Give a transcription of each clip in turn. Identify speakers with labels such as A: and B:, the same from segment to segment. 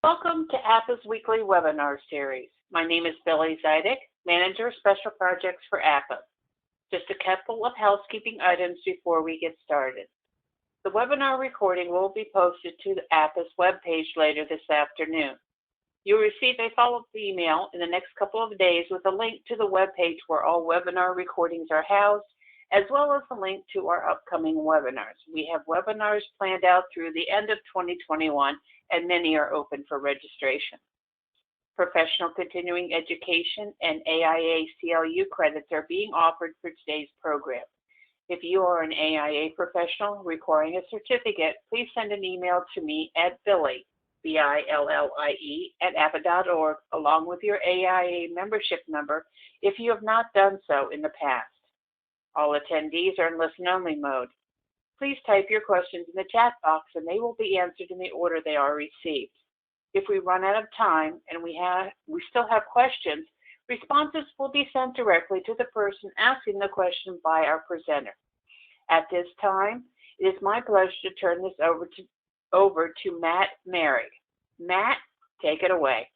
A: Welcome to APPA's weekly webinar series. My name is Billy Zidek, Manager of Special Projects for APPA. Just a couple of housekeeping items before we get started. The webinar recording will be posted to the APPA's webpage later this afternoon. You'll receive a follow-up email in the next couple of days with a link to the webpage where all webinar recordings are housed, as well as a link to our upcoming webinars. We have webinars planned out through the end of 2021, and many are open for registration. Professional continuing education and AIA CLU credits are being offered for today's program. If you are an AIA professional requiring a certificate, please send an email to me at Billie, B-I-L-L-I-E, @appa.org, along with your AIA membership number if you have not done so in the past. All attendees are in listen-only mode. Please type your questions in the chat box and they will be answered in the order they are received. If we run out of time and we still have questions, responses will be sent directly to the person asking the question by our presenter. At this time, it is my pleasure to turn this over to Matt Merrick. Matt, take it away.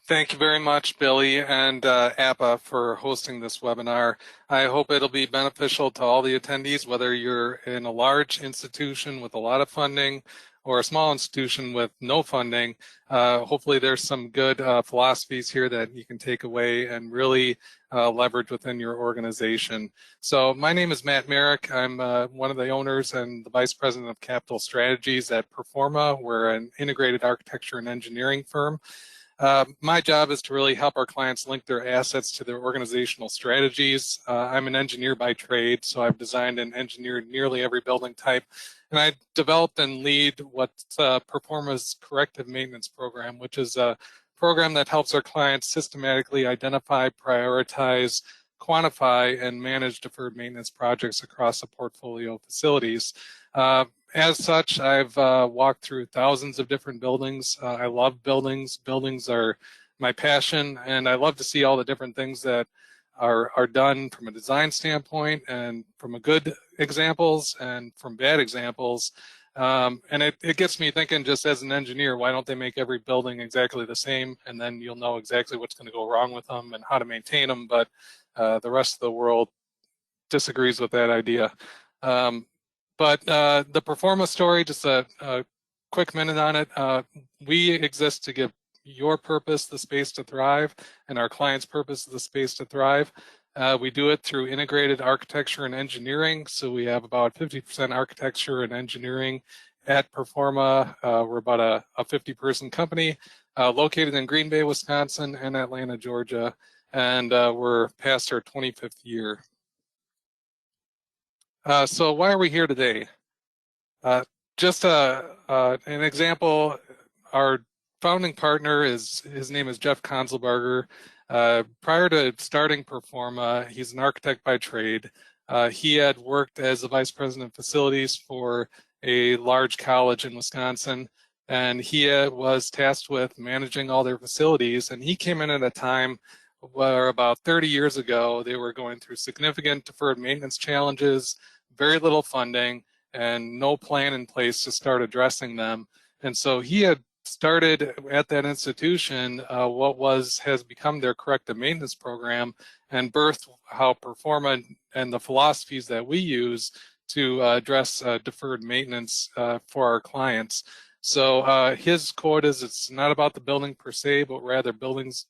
B: Thank you very much, Billy and APPA, for hosting this webinar. I hope it'll be beneficial to all the attendees, whether you're in a large institution with a lot of funding or a small institution with no funding. Hopefully there's some good philosophies here that you can take away and really leverage within your organization. So my name is Matt Merrick. I'm one of the owners and the Vice President of Capital Strategies at Performa. We're an integrated architecture and engineering firm. My job is to really help our clients link their assets to their organizational strategies. I'm an engineer by trade, so I've designed and engineered nearly every building type. And I developed and lead what's Performa's Corrective Maintenance Program, which is a program that helps our clients systematically identify, prioritize, quantify, and manage deferred maintenance projects across a portfolio of facilities. As such, I've walked through thousands of different buildings. I love buildings. Buildings are my passion, and I love to see all the different things that are done from a design standpoint, and from a good examples and from bad examples. And it gets me thinking, just as an engineer, why don't they make every building exactly the same, and then you'll know exactly what's going to go wrong with them and how to maintain them. But the rest of the world disagrees with that idea. But the Performa Story, just a quick minute on it. We exist to give your purpose the space to thrive, and our clients' purpose the space to thrive. We do it through integrated architecture and engineering. So we have about 50% architecture and engineering at Performa. We're about a 50-person company located in Green Bay, Wisconsin, and Atlanta, Georgia. And we're past our 25th year. So why are we here today? Just an example, our founding partner his name is Jeff Konzelberger. Prior to starting Performa, he's an architect by trade. He had worked as the vice president of facilities for a large college in Wisconsin, and he was tasked with managing all their facilities. And he came in at a time where about 30 years ago, they were going through significant deferred maintenance challenges, very little funding, and no plan in place to start addressing them. And so he had started at that institution what has become their corrective maintenance program, and birthed how Performa and the philosophies that we use to address deferred maintenance for our clients. So his quote is, "It's not about the building per se, but rather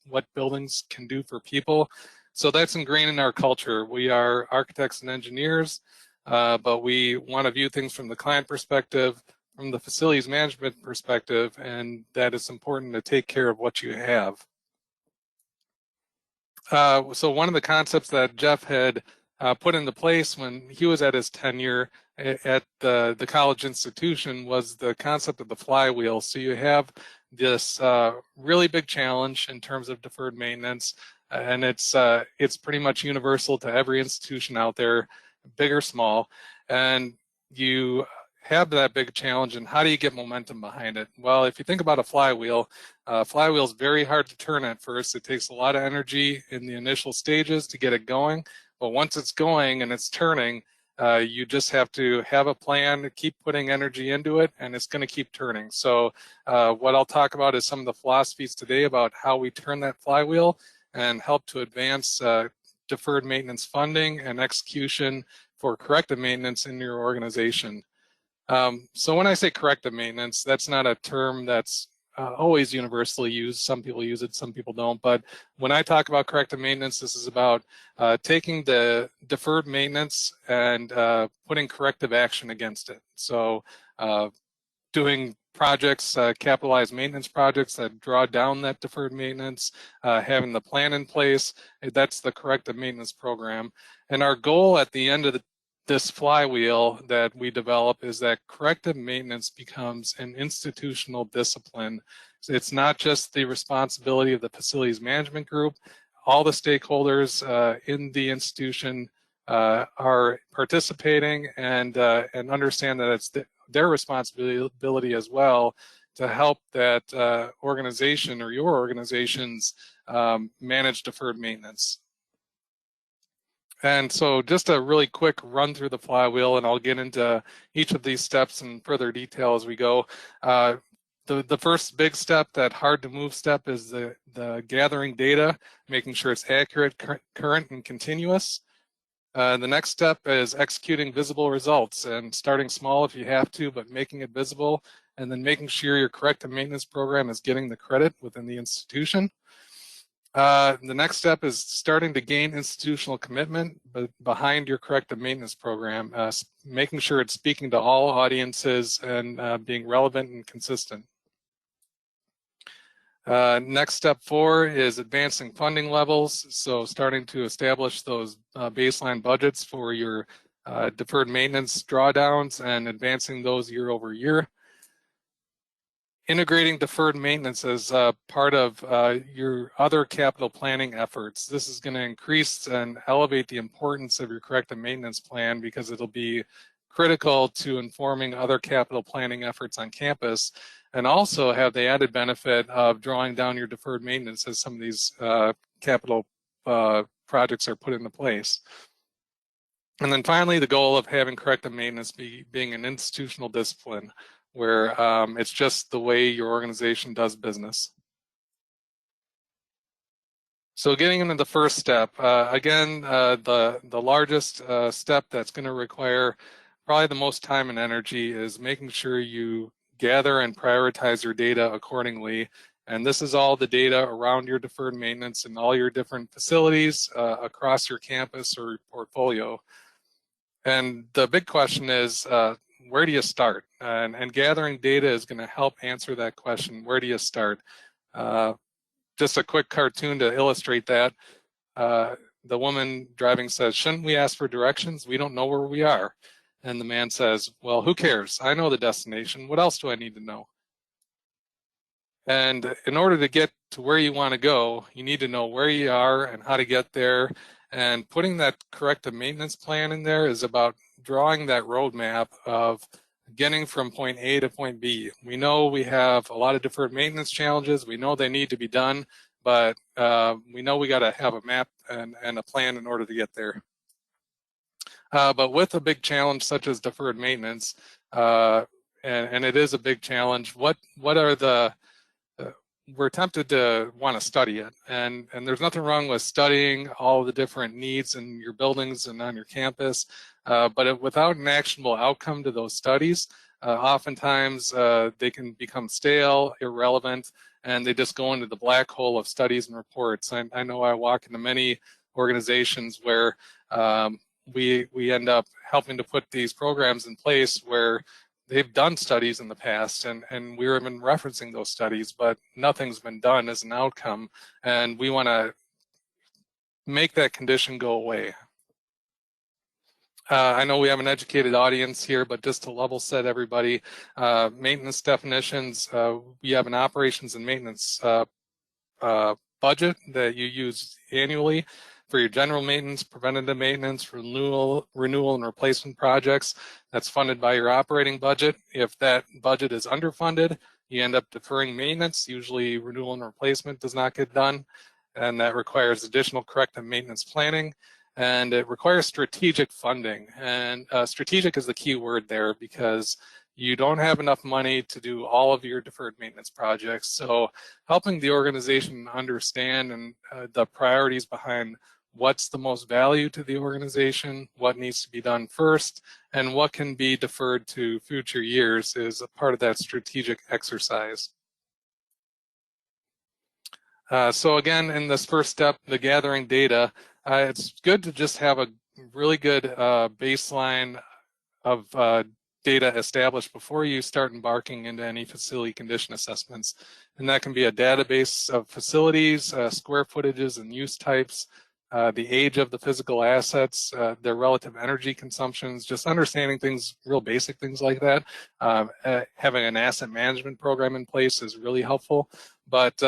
B: what buildings can do for people." So that's ingrained in our culture. We are architects and engineers, but we want to view things from the client perspective, from the facilities management perspective, and that it's important to take care of what you have. So one of the concepts that Jeff had put into place when he was at his tenure at the college institution was the concept of the flywheel. So you have this really big challenge in terms of deferred maintenance, and it's pretty much universal to every institution out there, big or small, and you have that big challenge, and how do you get momentum behind it? Well, if you think about a flywheel is very hard to turn at first. It takes a lot of energy in the initial stages to get it going, but once it's going and it's turning, You just have to have a plan, keep putting energy into it, and it's going to keep turning. So what I'll talk about is some of the philosophies today about how we turn that flywheel and help to advance deferred maintenance funding and execution for corrective maintenance in your organization. So when I say corrective maintenance, that's not a term that's always universally used. Some people use it, some people don't. But when I talk about corrective maintenance, this is about taking the deferred maintenance and putting corrective action against it. So doing projects, capitalized maintenance projects that draw down that deferred maintenance, having the plan in place, that's the corrective maintenance program. And our goal at the end of this flywheel that we develop is that corrective maintenance becomes an institutional discipline. So it's not just the responsibility of the facilities management group. All the stakeholders in the institution are participating and understand that it's their responsibility as well to help that organization or your organizations manage deferred maintenance. And so just a really quick run through the flywheel, and I'll get into each of these steps in further detail as we go. The first big step, that hard to move step, is the gathering data, making sure it's accurate, current, and continuous. The next step is executing visible results, and starting small if you have to, but making it visible, and then making sure your corrective maintenance program is getting the credit within the institution. The next step is starting to gain institutional commitment behind your corrective maintenance program, making sure it's speaking to all audiences and being relevant and consistent. Next step 4 is advancing funding levels. So starting to establish those baseline budgets for your deferred maintenance drawdowns and advancing those year over year. Integrating deferred maintenance as part of your other capital planning efforts. This is going to increase and elevate the importance of your corrective maintenance plan because it'll be critical to informing other capital planning efforts on campus, and also have the added benefit of drawing down your deferred maintenance as some of these capital projects are put into place. And then finally, the goal of having corrective maintenance being an institutional discipline, where it's just the way your organization does business. So getting into the first step, again, the largest step that's going to require probably the most time and energy is making sure you gather and prioritize your data accordingly. And this is all the data around your deferred maintenance and all your different facilities across your campus or portfolio. And the big question is, where do you start? And gathering data is going to help answer that question. Where do you start? Just a quick cartoon to illustrate that. The woman driving says, "Shouldn't we ask for directions? We don't know where we are." And the man says, "Well, who cares? I know the destination. What else do I need to know?" And in order to get to where you want to go, you need to know where you are and how to get there. And putting that corrective maintenance plan in there is about drawing that roadmap of getting from point A to point B. We know we have a lot of deferred maintenance challenges. We know they need to be done, but we know we got to have a map and a plan in order to get there. But with a big challenge such as deferred maintenance, and it is a big challenge, what are the we're tempted to want to study it, and there's nothing wrong with studying all the different needs in your buildings and on your campus, but without an actionable outcome to those studies, oftentimes they can become stale, irrelevant, and they just go into the black hole of studies and reports. I know I walk into many organizations where we end up helping to put these programs in place where they've done studies in the past, and we're even referencing those studies, but nothing's been done as an outcome, and we want to make that condition go away. I know we have an educated audience here, but just to level set everybody, maintenance definitions, we have an operations and maintenance budget that you use annually for your general maintenance, preventative maintenance, renewal and replacement projects. That's funded by your operating budget. If that budget is underfunded, you end up deferring maintenance. Usually renewal and replacement does not get done, and that requires additional corrective maintenance planning. and it requires strategic funding. And strategic is the key word there, because you don't have enough money to do all of your deferred maintenance projects. So helping the organization understand and the priorities behind what's the most value to the organization, what needs to be done first, and what can be deferred to future years is a part of that strategic exercise. So again, in this first step, the gathering data, it's good to just have a really good baseline of data established before you start embarking into any facility condition assessments. And that can be a database of facilities, square footages and use types, the age of the physical assets, their relative energy consumptions, just understanding things, real basic things like that. Having an asset management program in place is really helpful. But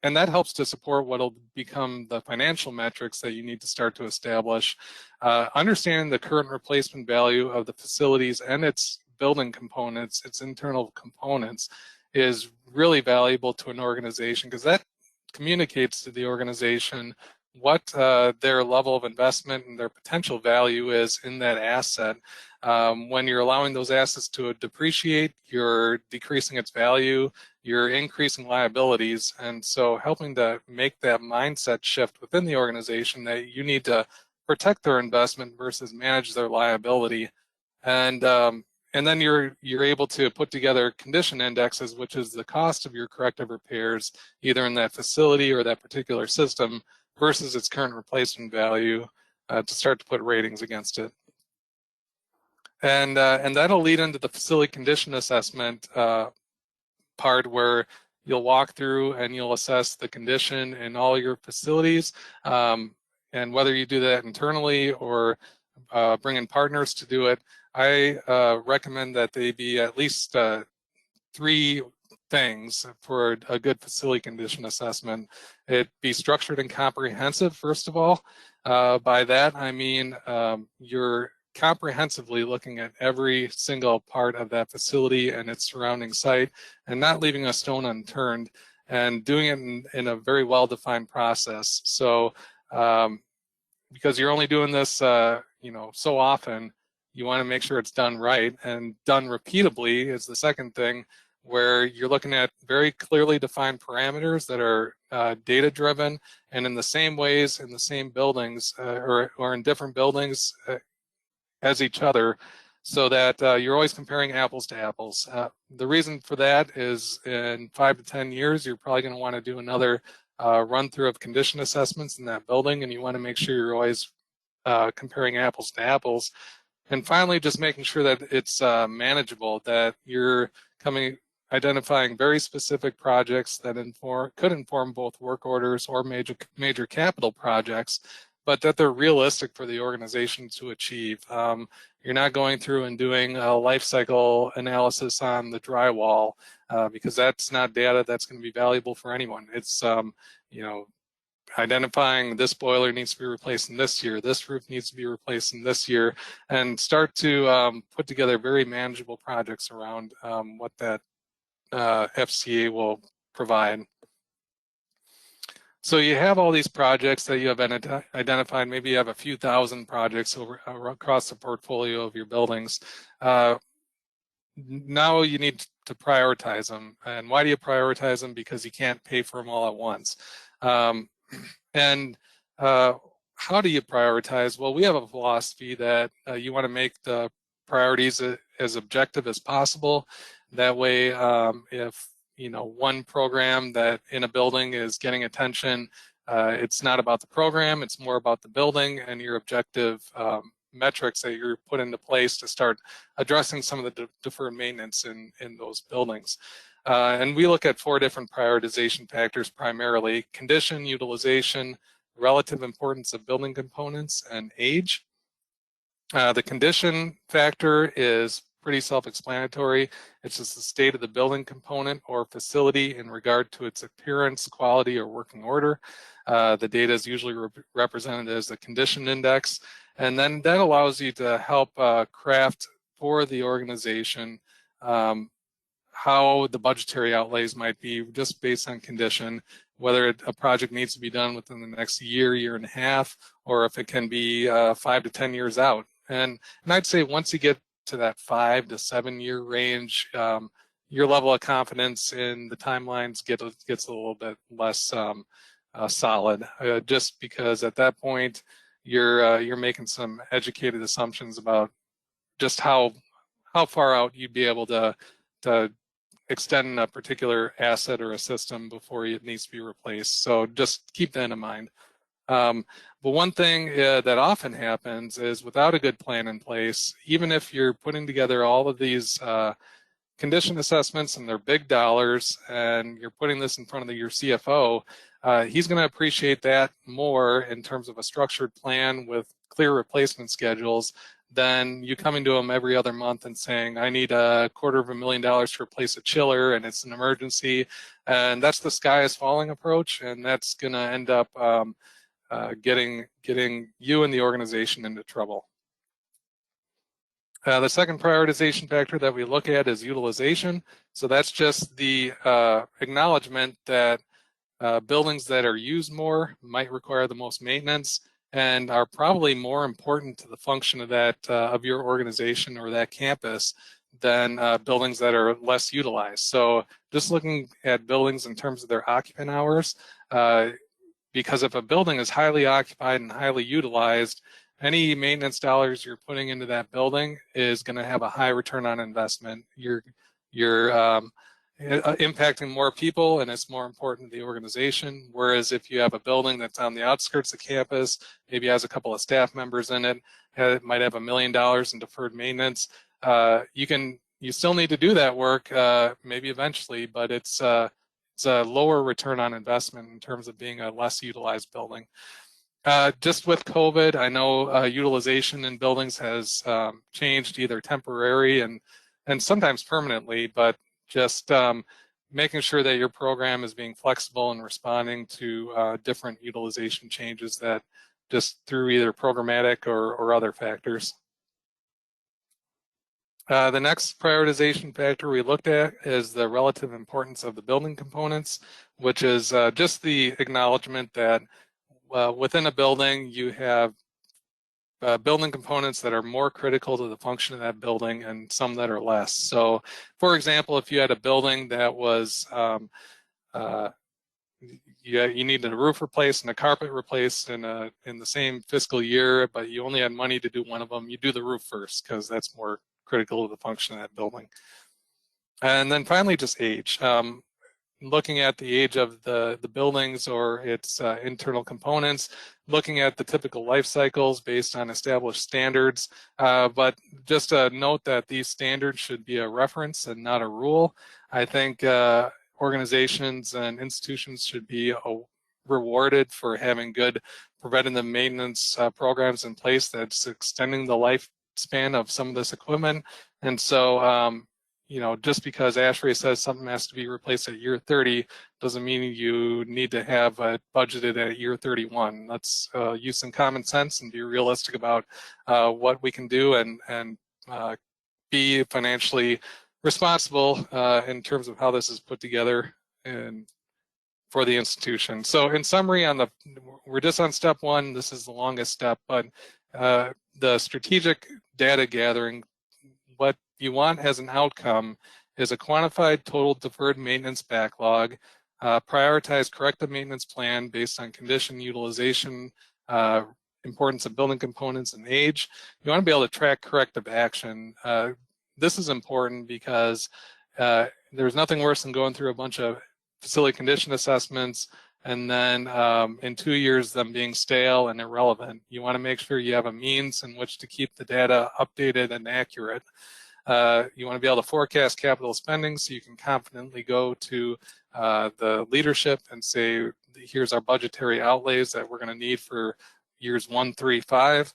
B: and that helps to support what will become the financial metrics that you need to start to establish. Understanding the current replacement value of the facilities and its building components, its internal components, is really valuable to an organization, because that communicates to the organization what their level of investment and their potential value is in that asset. When you're allowing those assets to depreciate, you're decreasing its value, you're increasing liabilities. And so helping to make that mindset shift within the organization that you need to protect their investment versus manage their liability. And then you're able to put together condition indexes, which is the cost of your corrective repairs, either in that facility or that particular system, versus its current replacement value, to start to put ratings against it. And that'll lead into the facility condition assessment part, where you'll walk through and you'll assess the condition in all your facilities, and whether you do that internally or bring in partners to do it. I recommend that they be at least 3 things for a good facility condition assessment. It be structured and comprehensive, first of all. By that I mean you're comprehensively looking at every single part of that facility and its surrounding site, and not leaving a stone unturned, and doing it in a very well-defined process. So because you're only doing this so often, you want to make sure it's done right, and done repeatably is the second thing, where you're looking at very clearly defined parameters that are data driven, and in the same ways in the same buildings or in different buildings as each other, so that you're always comparing apples to apples. The reason for that is in 5 to 10 years, you're probably going to want to do another run through of condition assessments in that building, and you want to make sure you're always comparing apples to apples. And finally, just making sure that it's manageable, that you're identifying very specific projects that could inform both work orders or major capital projects, but that they're realistic for the organization to achieve. You're not going through and doing a life cycle analysis on the drywall, because that's not data that's going to be valuable for anyone. It's identifying this boiler needs to be replaced in this year, this roof needs to be replaced in this year, and start to put together very manageable projects around what that FCA will provide. So you have all these projects that you have identified. Maybe you have a few thousand projects across the portfolio of your buildings. Now you need to prioritize them. And why do you prioritize them? Because you can't pay for them all at once. How do you prioritize? Well, we have a philosophy that you want to make the priorities as objective as possible. That way, if one program that in a building is getting attention, it's not about the program, it's more about the building and your objective metrics that you're put into place to start addressing some of the deferred maintenance in those buildings. And we look at 4 different prioritization factors primarily: condition, utilization, relative importance of building components, and age. The condition factor is pretty self-explanatory. It's just the state of the building component or facility in regard to its appearance, quality, or working order. The data is usually represented as the condition index, and then that allows you to help craft for the organization how the budgetary outlays might be just based on condition, whether a project needs to be done within the next year, year and a half, or if it can be 5 to 10 years out. And I'd say once you get to that 5 to 7 year range, your level of confidence in the timelines gets a little bit less solid, just because at that point you're making some educated assumptions about just how far out you'd be able to extend a particular asset or a system before it needs to be replaced. So just keep that in mind. But one thing that often happens is without a good plan in place, even if you're putting together all of these condition assessments and they're big dollars and you're putting this in front of your CFO, he's going to appreciate that more in terms of a structured plan with clear replacement schedules than you coming to him every other month and saying, I need $250,000 to replace a chiller and it's an emergency. And that's the sky is falling approach, and that's going to end up getting you and the organization into trouble. The second prioritization factor that we look at is utilization. So that's just the acknowledgement that buildings that are used more might require the most maintenance and are probably more important to the function of that of your organization or that campus than buildings that are less utilized. So just looking at buildings in terms of their occupant hours, because if a building is highly occupied and highly utilized, any maintenance dollars you're putting into that building is going to have a high return on investment. You're impacting more people, and it's more important to the organization. Whereas if you have a building that's on the outskirts of campus, maybe has a couple of staff members in it, it might have $1 million in deferred maintenance. You still need to do that work, maybe eventually, but it's a lower return on investment in terms of being a less utilized building. Just with COVID, I know utilization in buildings has changed, either temporary and sometimes permanently, but just making sure that your program is being flexible and responding to different utilization changes that just through either programmatic or other factors. The next prioritization factor we looked at is the relative importance of the building components, which is just the acknowledgement that within a building you have building components that are more critical to the function of that building and some that are less. So, for example, if you had a building that was you needed a roof replaced and a carpet replaced in the same fiscal year, but you only had money to do one of them, you do the roof first because that's more critical to the function of that building. And then finally, just age. Looking at the age of the buildings or its internal components, looking at the typical life cycles based on established standards. But just a note that these standards should be a reference and not a rule. I think organizations and institutions should be rewarded for having good preventative maintenance programs in place that's extending the lifespan of some of this equipment. And so, just because ASHRAE says something has to be replaced at year 30 doesn't mean you need to have it budgeted at year 31. Let's use some common sense and be realistic about what we can do and be financially responsible in terms of how this is put together and for the institution. So in summary, we're just on step one. This is the longest step, but the strategic data gathering, what you want as an outcome is a quantified total deferred maintenance backlog, prioritized corrective maintenance plan based on condition, utilization, importance of building components, and age. You want to be able to track corrective action. This is important because there's nothing worse than going through a bunch of facility condition assessments and then in 2 years them being stale and irrelevant. You want to make sure you have a means in which to keep the data updated and accurate. You want to be able to forecast capital spending so you can confidently go to the leadership and say, here's our budgetary outlays that we're going to need for years 1, 3, 5.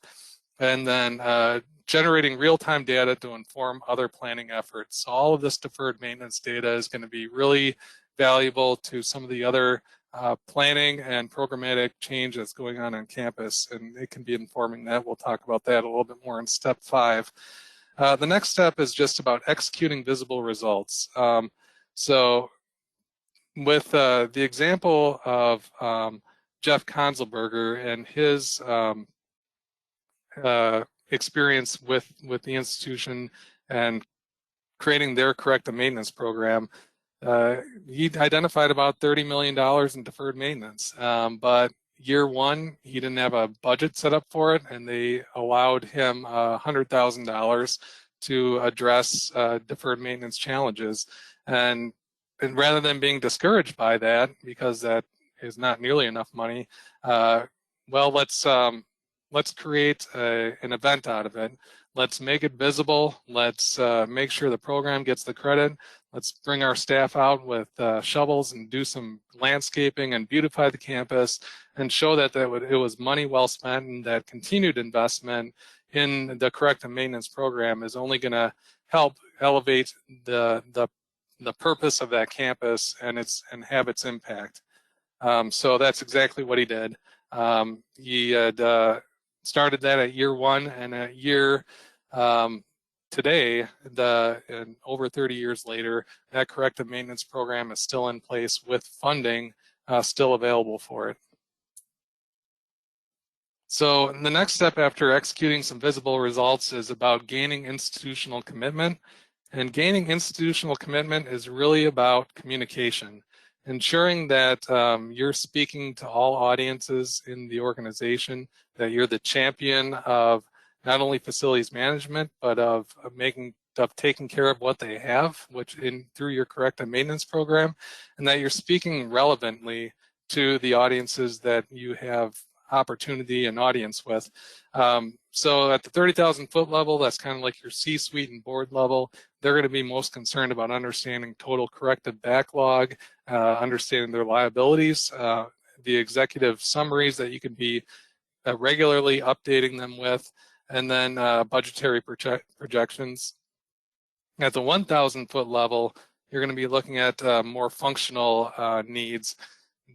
B: And then generating real-time data to inform other planning efforts. So all of this deferred maintenance data is going to be really valuable to some of the other planning and programmatic change that's going on campus, and it can be informing that. We'll talk about that a little bit more in step 5. The next step is just about executing visible results. So with the example of Jeff Konzelberger and his experience with the institution and creating their corrective maintenance program, he identified about $30 million in deferred maintenance. But year one, he didn't have a budget set up for it, and they allowed him $100,000 to address deferred maintenance challenges. And rather than being discouraged by that, because that is not nearly enough money, well, let's create an event out of it. Let's make it visible. Let's make sure the program gets the credit. Let's bring our staff out with shovels and do some landscaping and beautify the campus and show that it was money well spent, and that continued investment in the corrective maintenance program is only going to help elevate the purpose of that campus and have its impact. So that's exactly what he did. He had started that at year one, and at year today, and over 30 years later, that corrective maintenance program is still in place with funding still available for it. So the next step after executing some visible results is about gaining institutional commitment. And gaining institutional commitment is really about communication, ensuring that you're speaking to all audiences in the organization, that you're the champion of not only facilities management, but of taking care of what they have, through your corrective maintenance program, and that you're speaking relevantly to the audiences that you have opportunity and audience with. So at the 30,000 foot level, that's kind of like your C-suite and board level. They're going to be most concerned about understanding total corrective backlog, understanding their liabilities, the executive summaries that you can be regularly updating them with, and then budgetary projections. At the 1,000 foot level, you're going to be looking at more functional needs.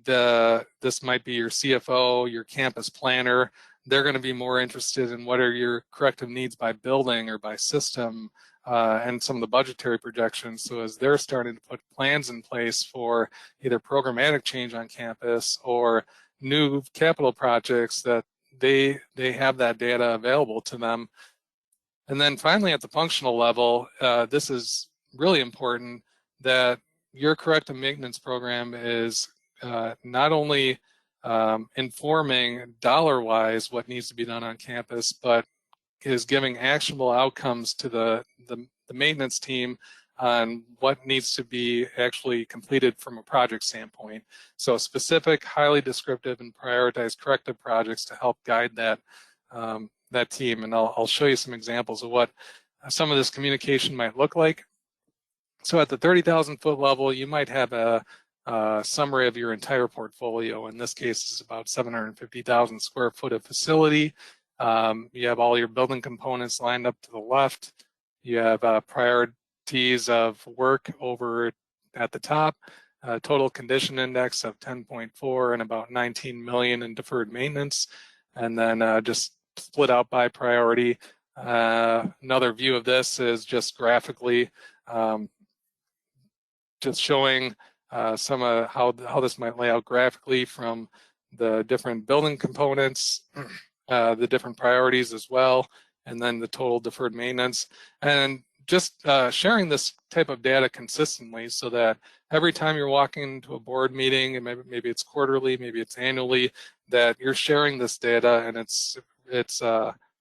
B: This might be your CFO, your campus planner. They're going to be more interested in what are your corrective needs by building or by system, and some of the budgetary projections. So as they're starting to put plans in place for either programmatic change on campus or new capital projects, that they have that data available to them. And then finally, at the functional level, this is really important, that your corrective maintenance program is not only informing dollar-wise what needs to be done on campus, but is giving actionable outcomes to the maintenance team on what needs to be actually completed from a project standpoint. So specific, highly descriptive, and prioritized corrective projects to help guide that team. And I'll show you some examples of what some of this communication might look like. So at the 30,000 foot level, you might have a summary of your entire portfolio. In this case, it's about 750,000 square foot of facility. You have all your building components lined up to the left. You have priorities of work over at the top, total condition index of 10.4 and about 19 million in deferred maintenance. And then just split out by priority. Another view of this is just graphically, just showing some of how this might lay out graphically from the different building components, the different priorities as well, and then the total deferred maintenance. And just sharing this type of data consistently so that every time you're walking into a board meeting, and maybe it's quarterly, maybe it's annually, that you're sharing this data and it's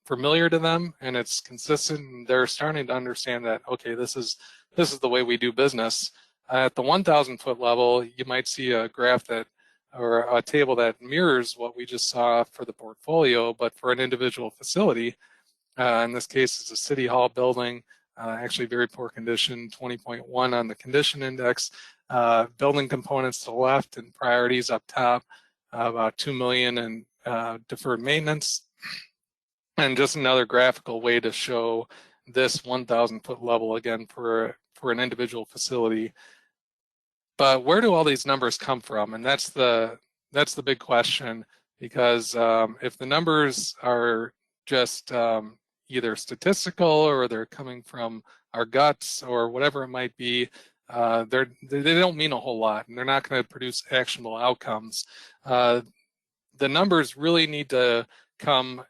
B: familiar to them and it's consistent, and they're starting to understand that, okay, this is the way we do business. At the 1,000 foot level, you might see a graph or a table that mirrors what we just saw for the portfolio, but for an individual facility. In this case, it's a city hall building, actually very poor condition, 20.1 on the condition index. Building components to the left and priorities up top, about 2 million in deferred maintenance. And just another graphical way to show this 1,000 foot level again for an individual facility. But where do all these numbers come from? And that's the big question, because if the numbers are just either statistical or they're coming from our guts or whatever it might be, they don't mean a whole lot, and they're not going to produce actionable outcomes. The numbers really need to come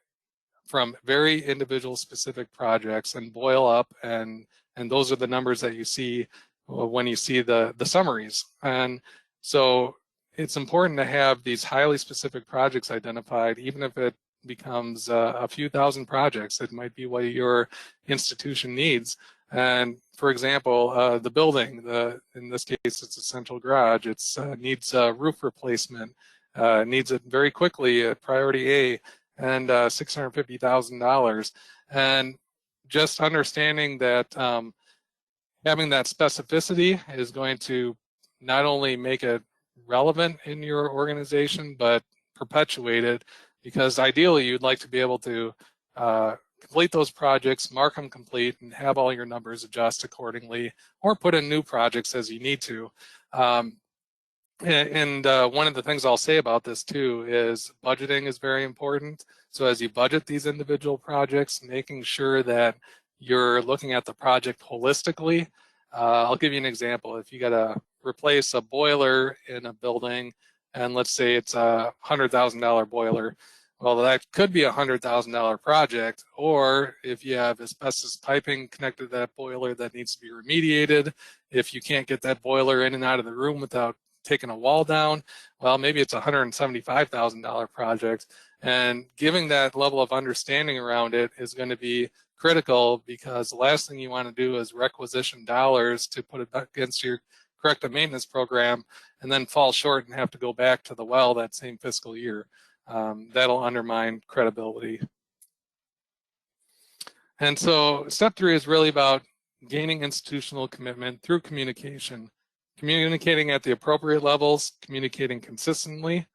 B: from very individual specific projects and boil up, and those are the numbers that you see when you see the summaries. And so it's important to have these highly specific projects identified, even if it becomes a few thousand projects. It might be what your institution needs. And for example, the building, in this case, it's a central garage. It needs a roof replacement, needs it very quickly at priority A, and $650,000. And just understanding that having that specificity is going to not only make it relevant in your organization, but perpetuate it, because ideally you'd like to be able to complete those projects, mark them complete, and have all your numbers adjust accordingly, or put in new projects as you need to. And one of the things I'll say about this too is budgeting is very important. So as you budget these individual projects, making sure that you're looking at the project holistically. I'll give you an example. If you got to replace a boiler in a building, and let's say it's a $100,000 boiler, well, that could be a $100,000 project. Or if you have asbestos piping connected to that boiler that needs to be remediated, if you can't get that boiler in and out of the room without taking a wall down, well, maybe it's a $175,000 project. And giving that level of understanding around it is going to be critical, because the last thing you want to do is requisition dollars to put it against your corrective maintenance program and then fall short and have to go back to the well that same fiscal year. That'll undermine credibility. And so step 3 is really about gaining institutional commitment through communication. Communicating at the appropriate levels, communicating consistently,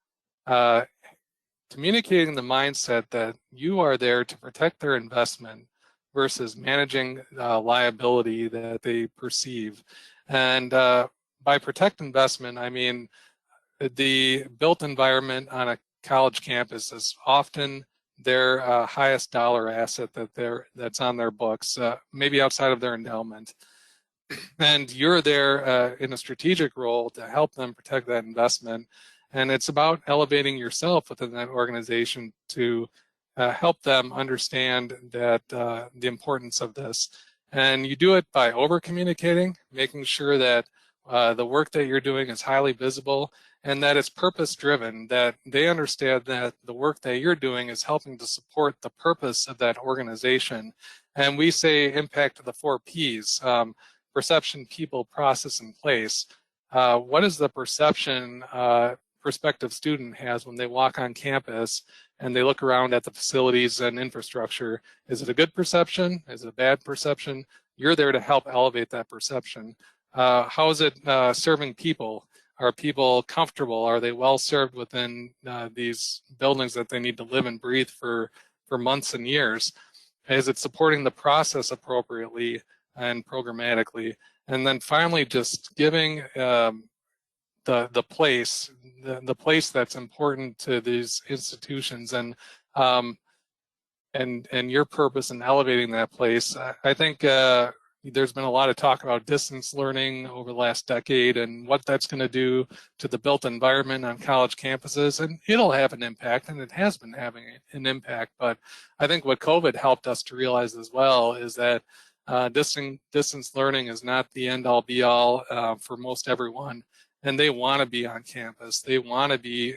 B: communicating the mindset that you are there to protect their investment versus managing liability that they perceive. And by protect investment, I mean the built environment on a college campus is often their highest dollar asset that's on their books, maybe outside of their endowment. And you're there in a strategic role to help them protect that investment. And it's about elevating yourself within that organization to help them understand that the importance of this. And you do it by over communicating, making sure that the work that you're doing is highly visible and that it's purpose driven, that they understand that the work that you're doing is helping to support the purpose of that organization. And we say impact of the 4 Ps. Perception, people, process, and place. What is the perception prospective student has when they walk on campus and they look around at the facilities and infrastructure? Is it a good perception? Is it a bad perception? You're there to help elevate that perception. How is it serving people? Are people comfortable? Are they well served within these buildings that they need to live and breathe for months and years? Is it supporting the process appropriately and programmatically? And then finally, just giving the place that's important to these institutions, and your purpose in elevating that place. I think there's been a lot of talk about distance learning over the last decade and what that's going to do to the built environment on college campuses, and it'll have an impact, and it has been having an impact. But I think what COVID helped us to realize as well is that distance learning is not the end-all be-all for most everyone, and they want to be on campus. They want to be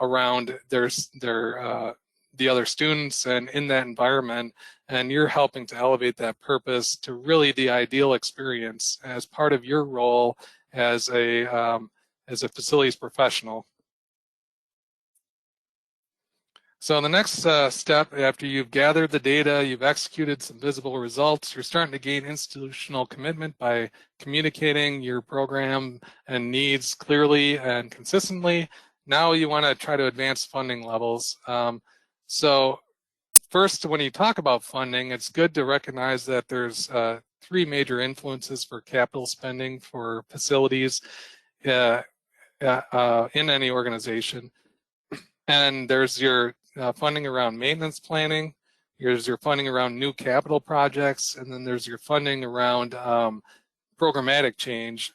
B: around the other students and in that environment, and you're helping to elevate that purpose to really the ideal experience as part of your role as a facilities professional. So the next step, after you've gathered the data, you've executed some visible results, you're starting to gain institutional commitment by communicating your program and needs clearly and consistently. Now you want to try to advance funding levels. So first, when you talk about funding, it's good to recognize that there's 3 major influences for capital spending for facilities in any organization. And there's your funding around maintenance planning, there's your funding around new capital projects, and then there's your funding around programmatic change,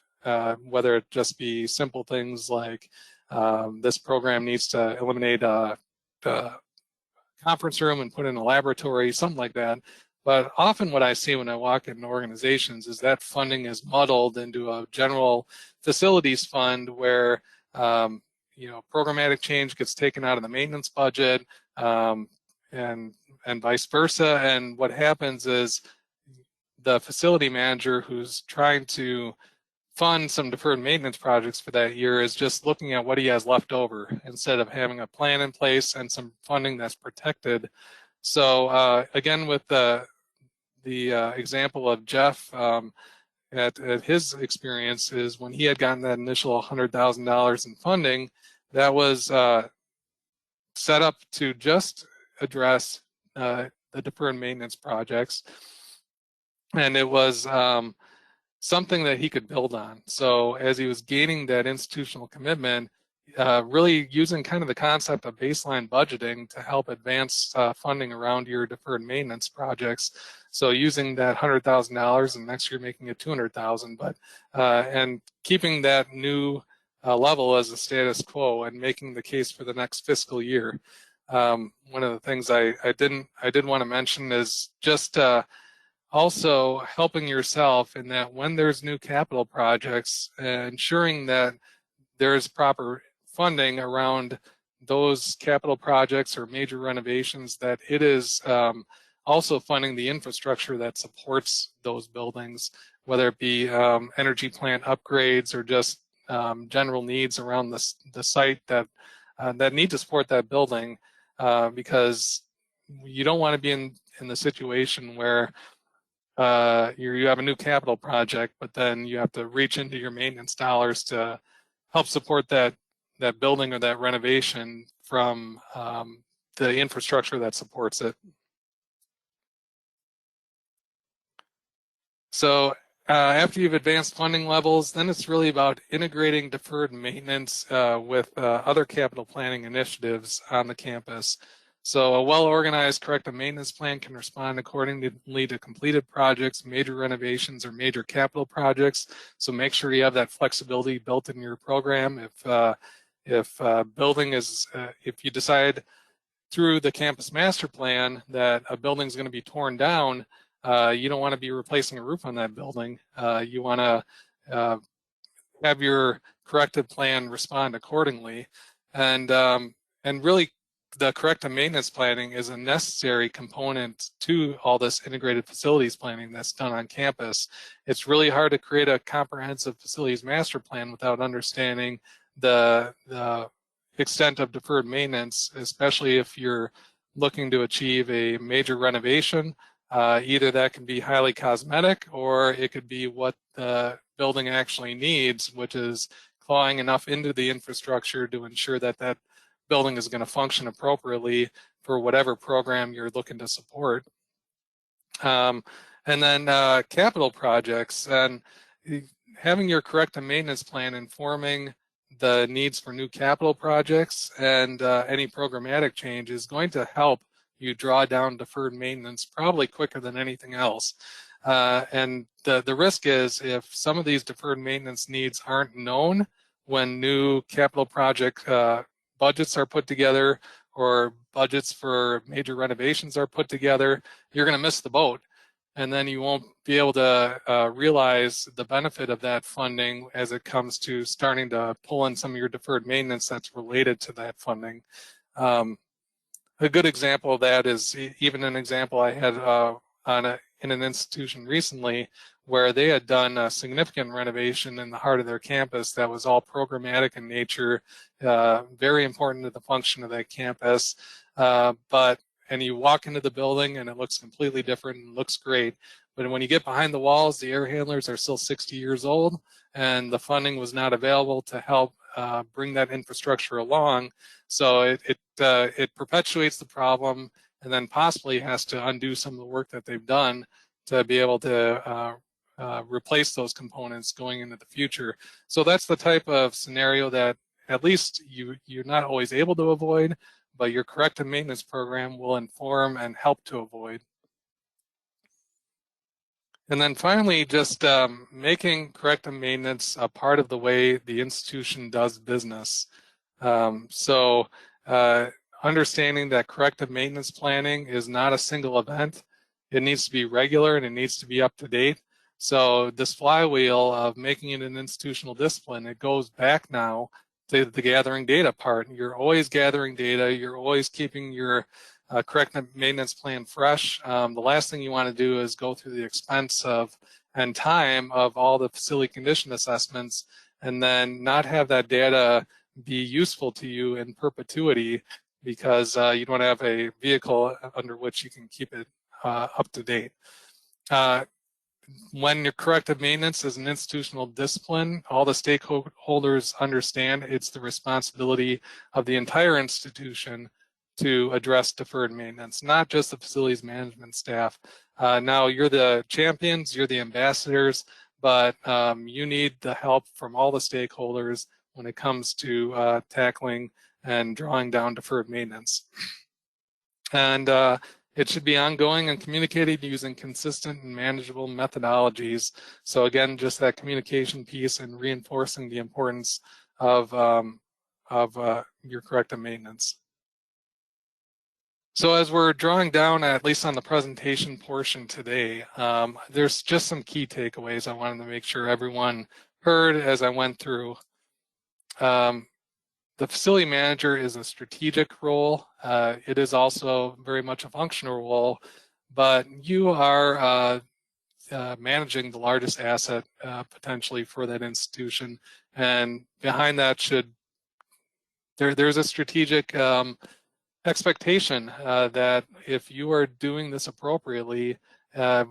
B: whether it just be simple things like this program needs to eliminate a conference room and put in a laboratory, something like that. But often what I see when I walk in organizations is that funding is muddled into a general facilities fund where programmatic change gets taken out of the maintenance budget, and vice versa. And what happens is the facility manager who's trying to fund some deferred maintenance projects for that year is just looking at what he has left over instead of having a plan in place and some funding that's protected. So again, with the example of Jeff, at his experience is when he had gotten that initial $100,000 in funding, that was set up to just address the deferred maintenance projects. And it was something that he could build on. So as he was gaining that institutional commitment, really using kind of the concept of baseline budgeting to help advance funding around your deferred maintenance projects. So using that $100,000 and next year making it $200,000, but and keeping that new level as a status quo and making the case for the next fiscal year. One of the things I did want to mention is just also helping yourself in that when there's new capital projects, ensuring that there's proper funding around those capital projects or major renovations, that it is also funding the infrastructure that supports those buildings, whether it be energy plant upgrades or just general needs around the site that need to support that building, because you don't want to be in the situation where you have a new capital project, but then you have to reach into your maintenance dollars to help support that building or that renovation from the infrastructure that supports it. So after you've advanced funding levels, then it's really about integrating deferred maintenance with other capital planning initiatives on the campus. So a well-organized corrective maintenance plan can respond accordingly to completed projects, major renovations, or major capital projects. So make sure you have that flexibility built in your program. If building is, if you decide through the campus master plan that a building is going to be torn down, you don't want to be replacing a roof on that building. You want to have your corrective plan respond accordingly, and really the corrective maintenance planning is a necessary component to all this integrated facilities planning that's done on campus. It's really hard to create a comprehensive facilities master plan without understanding the extent of deferred maintenance, especially if you're looking to achieve a major renovation. Either that can be highly cosmetic, or it could be what the building actually needs, which is clawing enough into the infrastructure to ensure that that building is going to function appropriately for whatever program you're looking to support. And then capital projects, and having your corrective maintenance plan informing the needs for new capital projects and any programmatic change is going to help you draw down deferred maintenance probably quicker than anything else. And the risk is if some of these deferred maintenance needs aren't known when new capital project budgets are put together or budgets for major renovations are put together, you're going to miss the boat. And then you won't be able to realize the benefit of that funding as it comes to starting to pull in some of your deferred maintenance that's related to that funding. A good example of that is even an example I had in an institution recently where they had done a significant renovation in the heart of their campus that was all programmatic in nature, very important to the function of that campus. And you walk into the building and it looks completely different and looks great. But when you get behind the walls, the air handlers are still 60 years old and the funding was not available to help bring that infrastructure along. So it perpetuates the problem and then possibly has to undo some of the work that they've done to be able to replace those components going into the future. So that's the type of scenario that at least you're not always able to avoid, but your corrective maintenance program will inform and help to avoid. And then finally, just making corrective maintenance a part of the way the institution does business. So understanding that corrective maintenance planning is not a single event. It needs to be regular and it needs to be up to date. So this flywheel of making it an institutional discipline, it goes back now to the gathering data part. You're always gathering data. You're always keeping your corrective maintenance plan fresh. The last thing you want to do is go through the expense of and time of all the facility condition assessments and then not have that data be useful to you in perpetuity because you don't have a vehicle under which you can keep it up to date. When your corrective maintenance is an institutional discipline, all the stakeholders understand it's the responsibility of the entire institution to address deferred maintenance, not just the facilities management staff. Now you're the champions, you're the ambassadors, but you need the help from all the stakeholders when it comes to tackling and drawing down deferred maintenance. And it should be ongoing and communicated using consistent and manageable methodologies. So again, just that communication piece and reinforcing the importance of your corrective maintenance. So as we're drawing down, at least on the presentation portion today, there's just some key takeaways I wanted to make sure everyone heard as I went through. The facility manager is a strategic role. It is also very much a functional role, but you are managing the largest asset potentially for that institution. And behind that there's a strategic expectation that if you are doing this appropriately,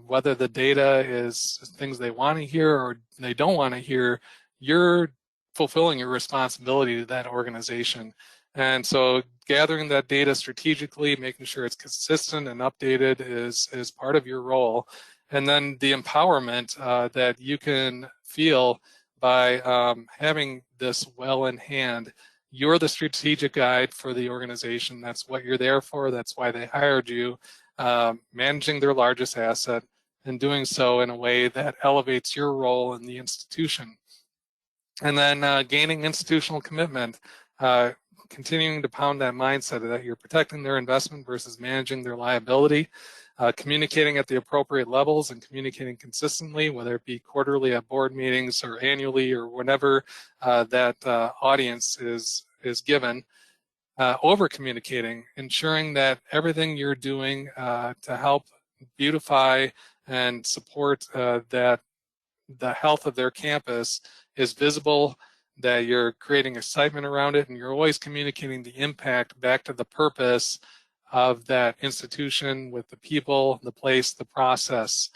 B: whether the data is things they want to hear or they don't want to hear, you're fulfilling your responsibility to that organization. And so gathering that data strategically, making sure it's consistent and updated is part of your role. And then the empowerment that you can feel by having this well in hand. You're the strategic guide for the organization. That's what you're there for. That's why they hired you, managing their largest asset and doing so in a way that elevates your role in the institution. And then gaining institutional commitment, continuing to pound that mindset that you're protecting their investment versus managing their liability, communicating at the appropriate levels and communicating consistently, whether it be quarterly at board meetings or annually or whenever that audience is given. Over communicating, ensuring that everything you're doing to help beautify and support that the health of their campus is visible, that you're creating excitement around it, and you're always communicating the impact back to the purpose of that institution with the people, the place, the process,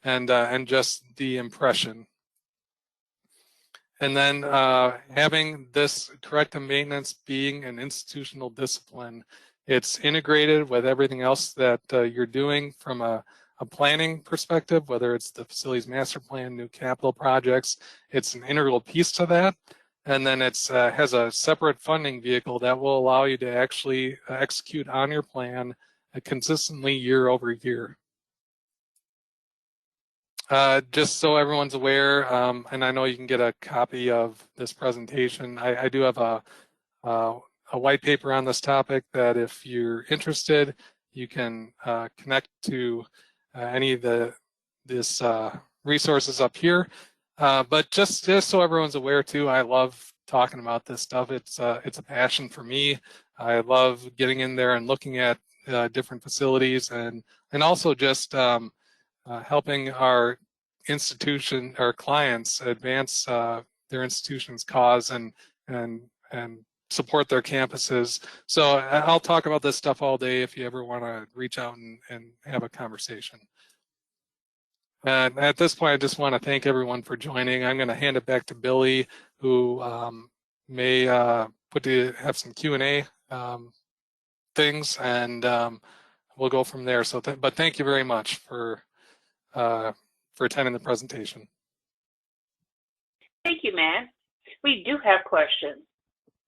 B: and just the impression. And then having this corrective maintenance being an institutional discipline, it's integrated with everything else that you're doing from a planning perspective, whether it's the facilities master plan, new capital projects, it's an integral piece to that. And then it has a separate funding vehicle that will allow you to actually execute on your plan consistently year over year. Just so everyone's aware, and I know you can get a copy of this presentation, I do have a white paper on this topic that if you're interested, you can connect to any of this resources up here. But just so everyone's aware too, I love talking about this stuff. It's a passion for me. I love getting in there and looking at different facilities and also just helping our institution, our clients advance their institution's cause and support their campuses. So I'll talk about this stuff all day if you ever want to reach out and have a conversation. And at this point, I just want to thank everyone for joining. I'm going to hand it back to Billy, who may have some Q&A things, and we'll go from there. So, but thank you very much for attending the presentation.
A: Thank you, Matt. We do have questions.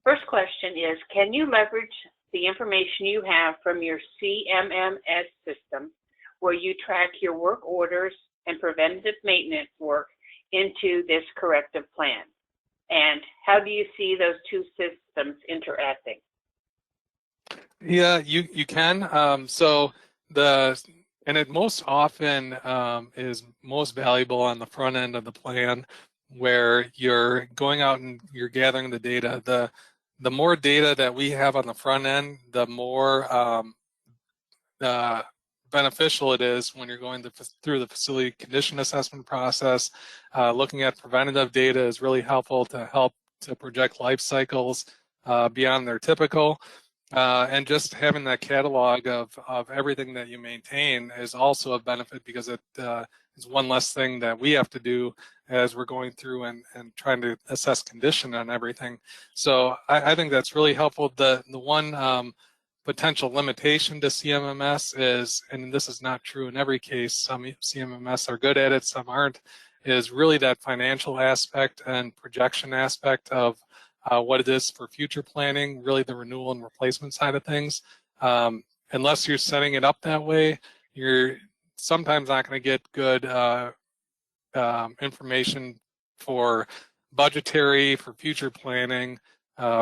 A: First question is, can you leverage the information you have from your CMMS system where you track your work orders and preventative maintenance work into this corrective plan? And how do you see those two systems interacting?
B: Yeah, you can. And it most often is most valuable on the front end of the plan, where you're going out and you're gathering the data. The more data that we have on the front end, the more beneficial it is when you're going through the facility condition assessment process. Looking at preventative data is really helpful to help to project life cycles beyond their typical. And just having that catalog of everything that you maintain is also a benefit, because it is one less thing that we have to do as we're going through and trying to assess condition on everything. So I think that's really helpful. The one potential limitation to CMMS is, and this is not true in every case, some CMMS are good at it, some aren't, is really that financial aspect and projection aspect of what it is for future planning, really the renewal and replacement side of things. Unless you're setting it up that way, you're sometimes not going to get good information for budgetary, for future planning,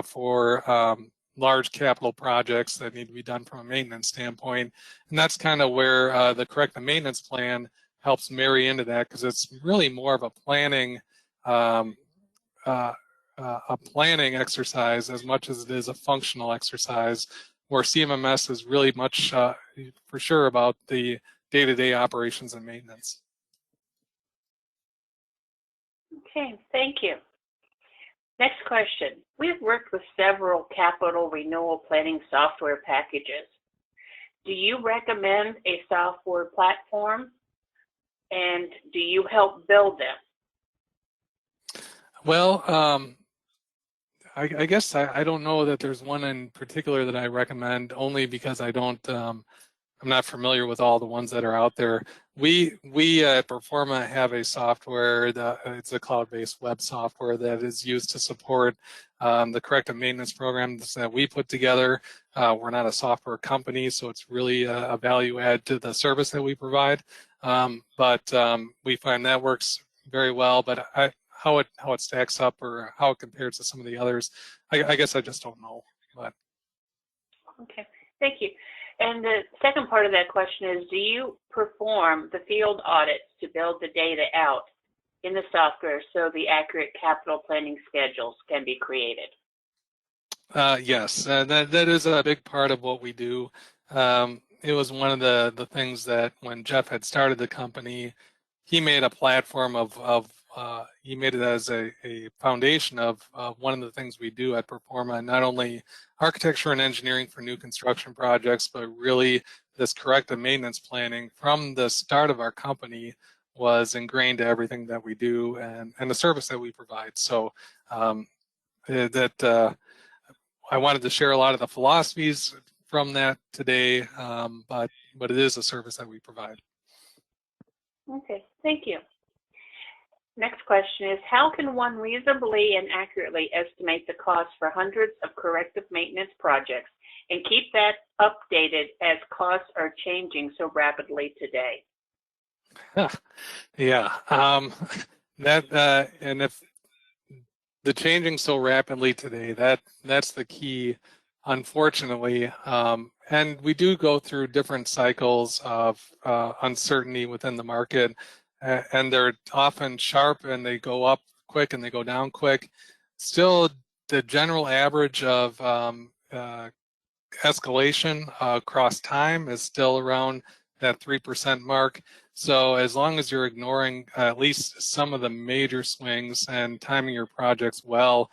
B: for large capital projects that need to be done from a maintenance standpoint. And that's kind of where the corrective maintenance plan helps marry into that, because it's really more of a planning exercise as much as it is a functional exercise, where CMMS is really much for sure about the day-to-day operations and maintenance.
A: Okay, thank you. Next question. We've worked with several capital renewal planning software packages. Do you recommend a software platform, and do you help build them?
B: Well, I guess I don't know that there's one in particular that I recommend, only because I don't, I'm not familiar with all the ones that are out there. We at Performa have a software it's a cloud-based web software that is used to support the corrective maintenance programs that we put together. We're not a software company, so it's really a value add to the service that we provide. But we find that works very well. But how it stacks up or how it compares to some of the others, I guess I just don't know. But
A: okay, thank you. And the second part of that question is, do you perform the field audits to build the data out in the software so the accurate capital planning schedules can be created?
B: Yes, that is a big part of what we do. It was one of the things that when Jeff had started the company, he made a platform he made it as a foundation of one of the things we do at Performa, not only architecture and engineering for new construction projects, but really this corrective maintenance planning from the start of our company was ingrained to everything that we do and the service that we provide. So I wanted to share a lot of the philosophies from that today, but it is a service that we provide.
A: Okay, thank you. Next question is, how can one reasonably and accurately estimate the cost for hundreds of corrective maintenance projects and keep that updated as costs are changing so rapidly today?
B: Yeah, and if the changing so rapidly today, that's the key, unfortunately. And we do go through different cycles of uncertainty within the market, and they're often sharp and they go up quick and they go down quick. Still, the general average of escalation across time is still around that 3% mark. So as long as you're ignoring at least some of the major swings and timing your projects well,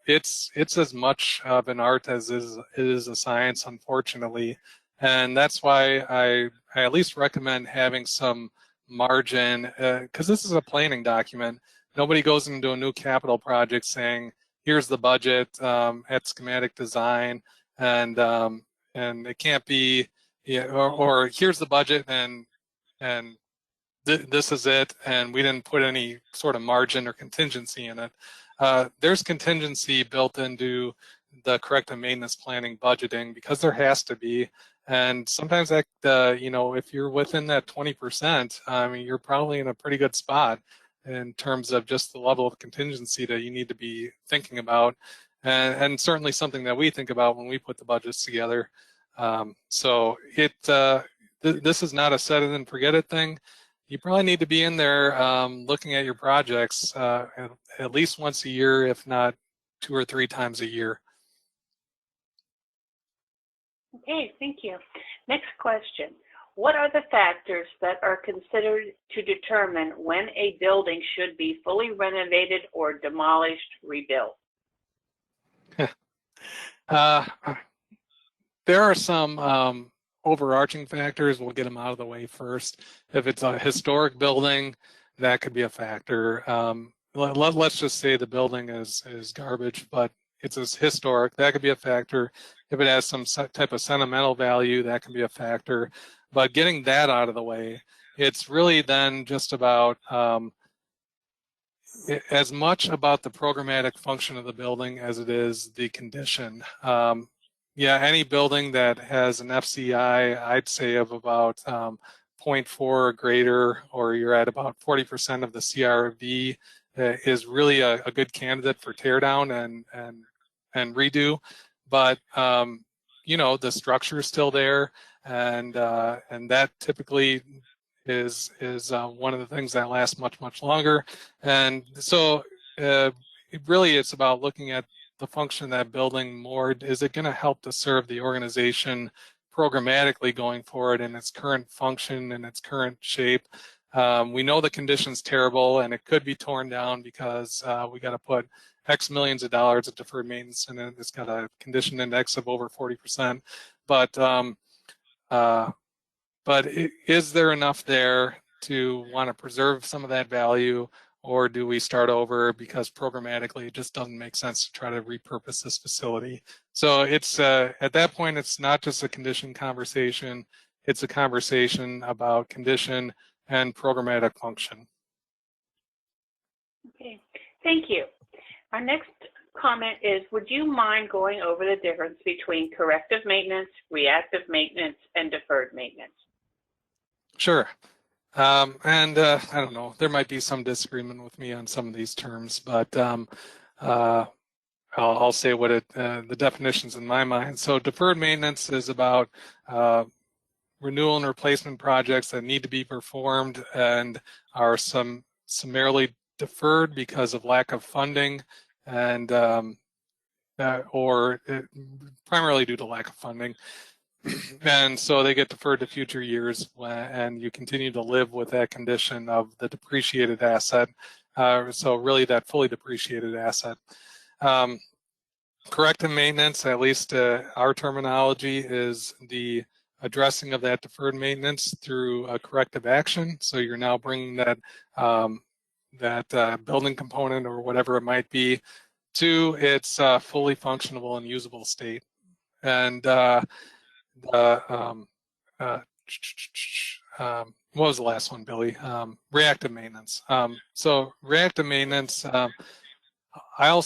B: it's as much of an art as it is a science, unfortunately. And that's why I at least recommend having some margin, because this is a planning document. Nobody goes into a new capital project saying, here's the budget at schematic design, and it can't be, or here's the budget and this is it, and we didn't put any sort of margin or contingency in it. There's contingency built into the corrective maintenance planning budgeting, because there has to be, And sometimes that, if you're within that 20%, I mean, you're probably in a pretty good spot in terms of just the level of contingency that you need to be thinking about, and certainly something that we think about when we put the budgets together. So this is not a set it and forget it thing. You probably need to be in there looking at your projects at least once a year, if not 2 or 3 times a year.
A: Okay, thank you. Next question. What are the factors that are considered to determine when a building should be fully renovated or demolished, rebuilt?
B: There are some overarching factors. We'll get them out of the way first. If it's a historic building, that could be a factor. Let's just say the building is garbage, but it's historic. That could be a factor. If it has some type of sentimental value, that can be a factor. But getting that out of the way, it's really then just about as much about the programmatic function of the building as it is the condition. Yeah, any building that has an FCI, I'd say of about 0.4 or greater, or you're at about 40% of the CRV, is really a good candidate for tear down and redo. But the structure is still there, and that typically is one of the things that lasts much longer. And so it's about looking at the function of that building more. Is it going to help to serve the organization programmatically going forward in its current function and its current shape? We know the condition's terrible and it could be torn down because we got to put X millions of dollars of deferred maintenance, and it's got a condition index of over 40%. But is there enough there to want to preserve some of that value, or do we start over because programmatically it just doesn't make sense to try to repurpose this facility? So it's at that point, it's not just a condition conversation, it's a conversation about condition and programmatic function.
A: Okay, thank you. Our next comment is, would you mind going over the difference between corrective maintenance, reactive maintenance, and deferred maintenance?
B: Sure. I don't know, there might be some disagreement with me on some of these terms, but I'll say what the definitions in my mind. So deferred maintenance is about renewal and replacement projects that need to be performed and are summarily deferred because of lack of funding, and primarily due to lack of funding. And so they get deferred to future years, and you continue to live with that condition of the depreciated asset. So really that fully depreciated asset. Corrective maintenance, at least our terminology, is the addressing of that deferred maintenance through a corrective action. So you're now bringing that building component or whatever it might be to its fully functional and usable state. And what was the last one, Billy? Reactive maintenance. So reactive maintenance, I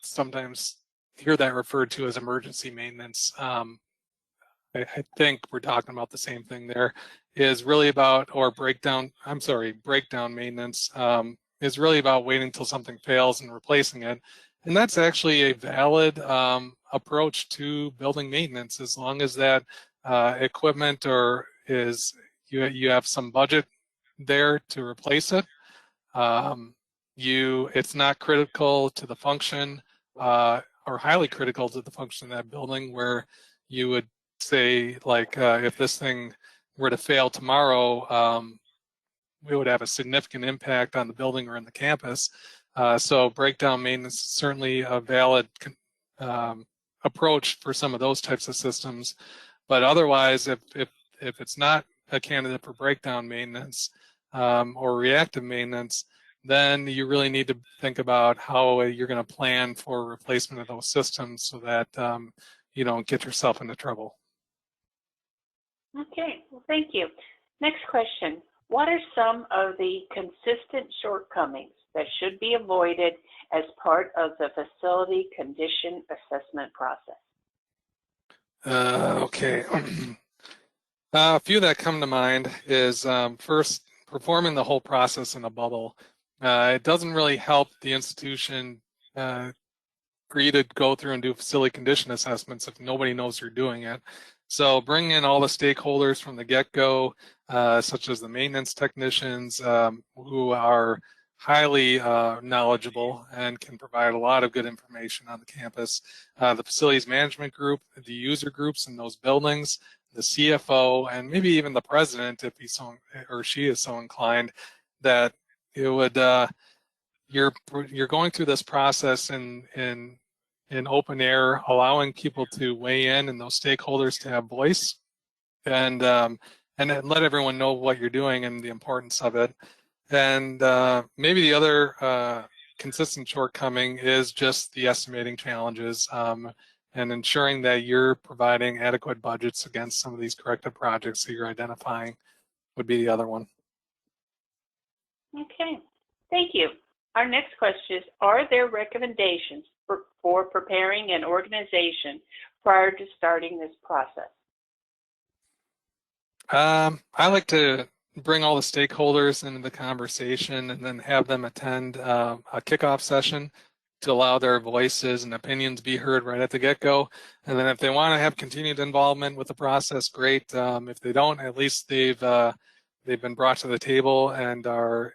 B: sometimes hear that referred to as emergency maintenance. I think we're talking about the same thing there. Is really about, or breakdown maintenance is really about waiting until something fails and replacing it. And that's actually a valid approach to building maintenance, as long as that equipment you have some budget there to replace it. It's not critical to the function or highly critical to the function of that building, where you would say, like, if this thing were to fail tomorrow, we would have a significant impact on the building or in the campus. So breakdown maintenance is certainly a valid approach for some of those types of systems. But otherwise, if it's not a candidate for breakdown maintenance or reactive maintenance, then you really need to think about how you're going to plan for replacement of those systems so that you don't get yourself into trouble.
A: Okay, well, thank you. Next question. What are some of the consistent shortcomings that should be avoided as part of the facility condition assessment process?
B: Okay. A few that come to mind is first, performing the whole process in a bubble. It doesn't really help the institution for you to go through and do facility condition assessments if nobody knows you're doing it. So bring in all the stakeholders from the get-go, such as the maintenance technicians who are highly knowledgeable and can provide a lot of good information on the campus. The facilities management group, the user groups in those buildings, the CFO, and maybe even the president if he's so, or she is so inclined, that it would you're going through this process in open air, allowing people to weigh in and those stakeholders to have voice, and let everyone know what you're doing and the importance of it. And maybe the other consistent shortcoming is just the estimating challenges and ensuring that you're providing adequate budgets against some of these corrective projects that you're identifying would be the other one.
A: Okay, thank you. Our next question is, are there recommendations for preparing an organization prior to starting this process?
B: I like to bring all the stakeholders into the conversation and then have them attend a kickoff session to allow their voices and opinions be heard right at the get-go. And then if they want to have continued involvement with the process, great. If they don't, at least they've been brought to the table and are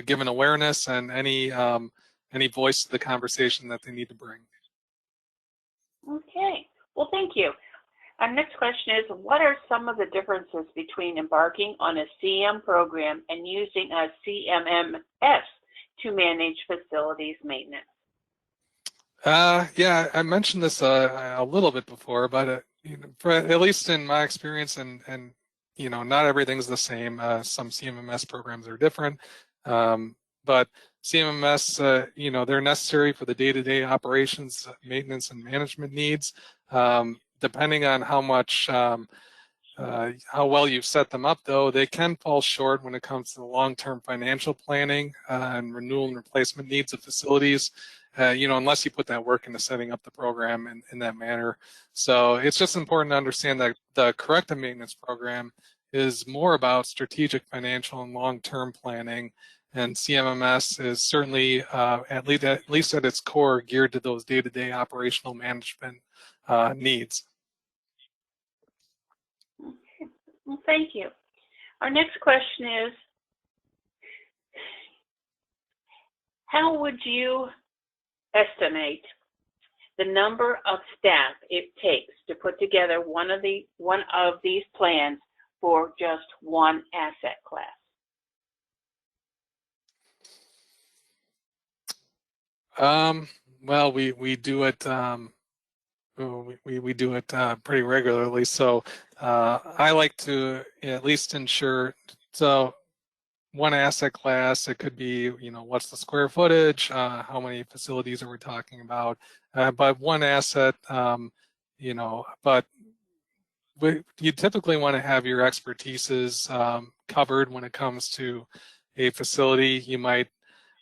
B: given awareness and any voice to the conversation that they need to bring.
A: Okay, well, thank you. Our next question is, what are some of the differences between embarking on a CM program and using a CMMS to manage facilities maintenance?
B: Yeah, I mentioned this a little bit before, but at least in my experience, and not everything's the same. Some CMMS programs are different, but CMMS, they're necessary for the day-to-day operations, maintenance, and management needs. Depending on how much, how well you've set them up, though, they can fall short when it comes to the long-term financial planning and renewal and replacement needs of facilities. Unless you put that work into setting up the program in that manner. So it's just important to understand that the corrective maintenance program is more about strategic financial and long-term planning, and CMMS is certainly, at least at its core, geared to those day-to-day operational management needs.
A: Okay. Well, thank you. Our next question is, how would you estimate the number of staff it takes to put together one of these plans for just one asset class?
B: Well, we do it we do it pretty regularly. So I like to at least ensure, so one asset class, it could be, what's the square footage, how many facilities are we talking about, but one asset, but you typically want to have your expertises covered when it comes to a facility. You might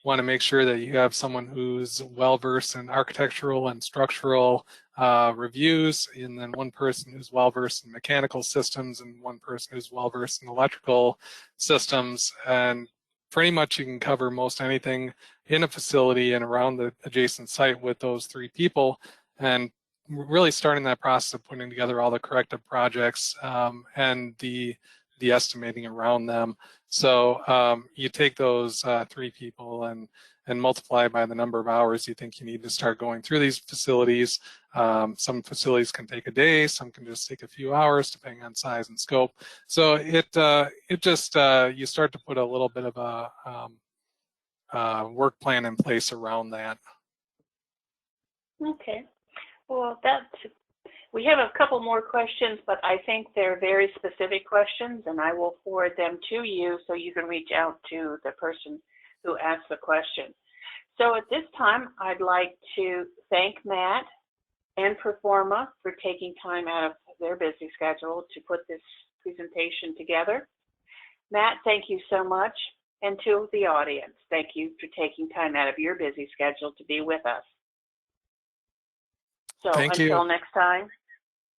B: want to make sure that you have someone who's well-versed in architectural and structural reviews, and then one person who's well-versed in mechanical systems and one person who's well-versed in electrical systems. And pretty much you can cover most anything in a facility and around the adjacent site with those three people, and really starting that process of putting together all the corrective projects and the estimating around them. So you take those three people and multiply by the number of hours you think you need to start going through these facilities. Some facilities can take a day, some can just take a few hours depending on size and scope. So it just, you start to put a little bit of a work plan in place around that.
A: Okay. Well, we have a couple more questions, but I think they're very specific questions, and I will forward them to you so you can reach out to the person who asked the question. So at this time, I'd like to thank Matt and Performa for taking time out of their busy schedule to put this presentation together. Matt, thank you so much. And to the audience, thank you for taking time out of your busy schedule to be with us. So until next time,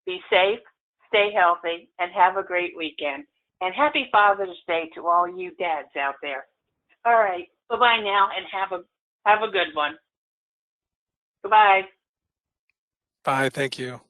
A: Be safe, stay healthy, and have a great weekend. And happy Father's Day to all you dads out there. All right, bye-bye now, and have a good one. Goodbye.
B: Bye. Thank you.